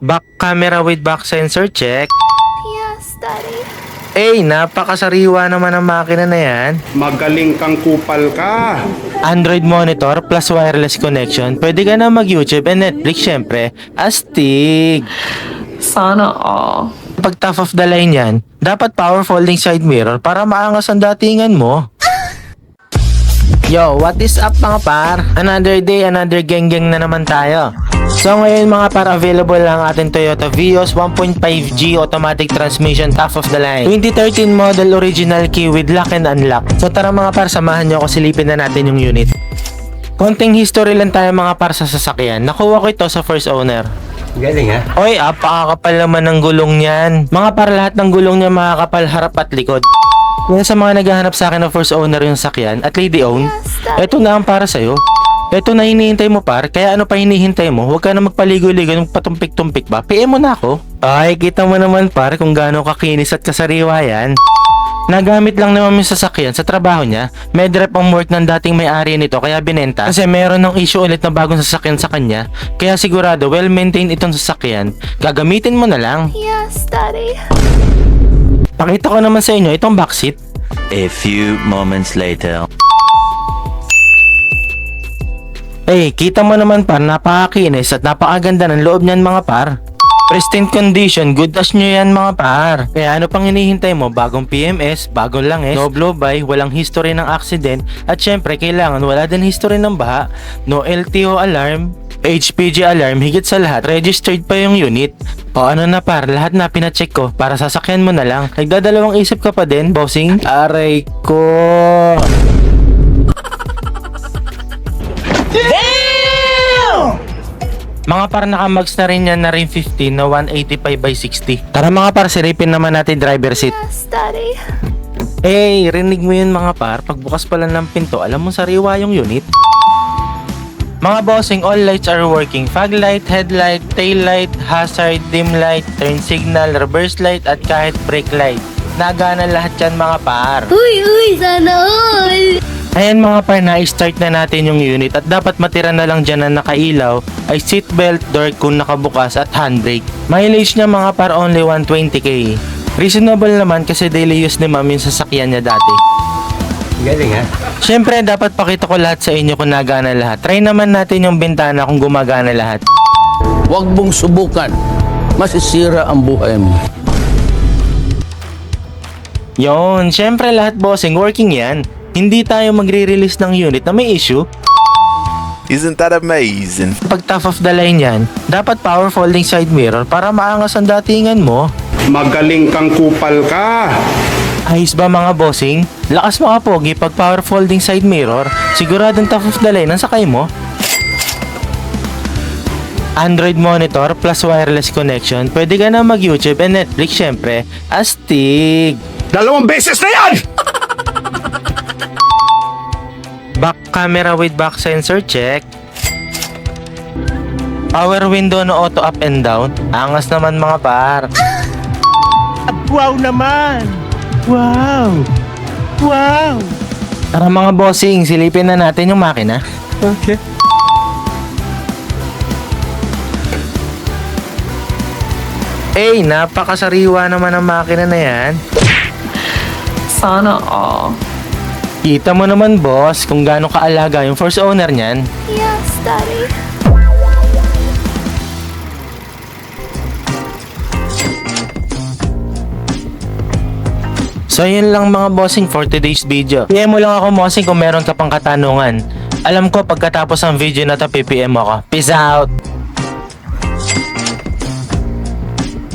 Back camera with back sensor check. Yes, Daddy. Napakasariwa naman ang makina na yan. Magaling kang kupal ka. Android monitor plus wireless connection. Pwede ka na mag-YouTube and Netflix syempre. Astig! Sana all. Pag top of the line yan, dapat power folding side mirror para maangas ang datingan mo. Yo, what is up mga par? Another day, another geng-geng na naman tayo. So ngayon mga par, available lang ating Toyota Vios 1.5G automatic transmission top of the line. 2013 model original key with lock and unlock. So tara mga par, samahan nyo ako, silipin na natin yung unit. Konting history lang tayo mga par sa sasakyan. Nakuha ko ito sa first owner. Galing ha? Oy, apakakapal naman ng gulong niyan. Mga par, lahat ng gulong niya makakapal harap at likod. Kaya sa mga naghahanap sa akin ng first owner yung sakyan at lady own, eto na ang para sa'yo. Eto na hinihintay mo par, kaya ano pa hinihintay mo? Huwag ka na magpaligo-ligo ng patumpik-tumpik ba? PM mo na ako. Ay, kita mo naman par kung gaano kakinis at kasariwa yan. Nagamit lang naman yung sasakyan sa trabaho niya. May drop ang work ng dating may-ari nito kaya binenta. Kasi meron ng issue ulit na bagong sasakyan sa kanya. Kaya sigurado well-maintained itong sasakyan. Gagamitin mo na lang. Yes, Daddy. Pakita ko naman sa inyo itong backseat. A few moments later. Kita mo naman par, napakakinis at napakaganda ng loob niyan mga par. Pristine condition, good as nyo yan mga par. Kaya ano pang hinihintay mo? Bagong PMS, bagong langis, no blow by, walang history ng accident, at syempre kailangan wala din history ng baha, no LTO alarm, HPG alarm, higit sa lahat, registered pa yung unit. O ano na par, lahat na pinacheck ko para sasakyan mo na lang. Nagdadalawang isip ka pa din, bossing? Aray ko. Mga par, nakamags na rin yan na rin 15 na 185/60. Tara mga par, silipin naman natin driver seat. Yes, Daddy. Rinig mo yun mga par, pagbukas pa lang ng pinto, alam mo sariwa yung unit. Mga bossing, all lights are working. Fog light, headlight, tail light, hazard, dim light, turn signal, reverse light, at kahit brake light. Nagana lahat yan mga par. Uy, sana all. Ayan mga par, na-start na natin yung unit at dapat matira na lang dyan na nakailaw ay seatbelt, door kung nakabukas at handbrake. Mileage niya mga par only 120k. Reasonable naman kasi daily use ni ma'am yung sasakyan niya dati. Galing ha? Siyempre dapat pakita ko lahat sa inyo kung nagana lahat. Try naman natin yung bintana kung gumagana lahat. Huwag mong subukan. Masisira ang buhay mo. Yon, siyempre lahat bossing, working yan. Hindi tayo magre-release ng unit na may issue. Isn't that amazing? Pag top of the line yan, dapat power folding side mirror para maangas ang datingan mo. Magaling kang kupal ka. Ayos ba mga bossing? Lakas mga pogi pag power folding side mirror, siguradong top of the line ang sakay mo. Android monitor plus wireless connection, pwede ka na mag-YouTube and Netflix syempre. Astig! 2 beses na yan! Back camera with back sensor check. Power window na auto up and down. Angas naman mga par. Wow naman! Wow! Wow! Tara mga bossing, silipin na natin yung makina. Okay. Napakasariwa naman ang makina na yan. Sana all. Kita mo naman boss kung gaano kaalaga yung first owner niyan. Yes, Daddy. So yun lang mga bossing for today's video. PM mo lang ako bossing kung meron ka pang katanungan. Alam ko pagkatapos ng video na to PPM ako. Peace out!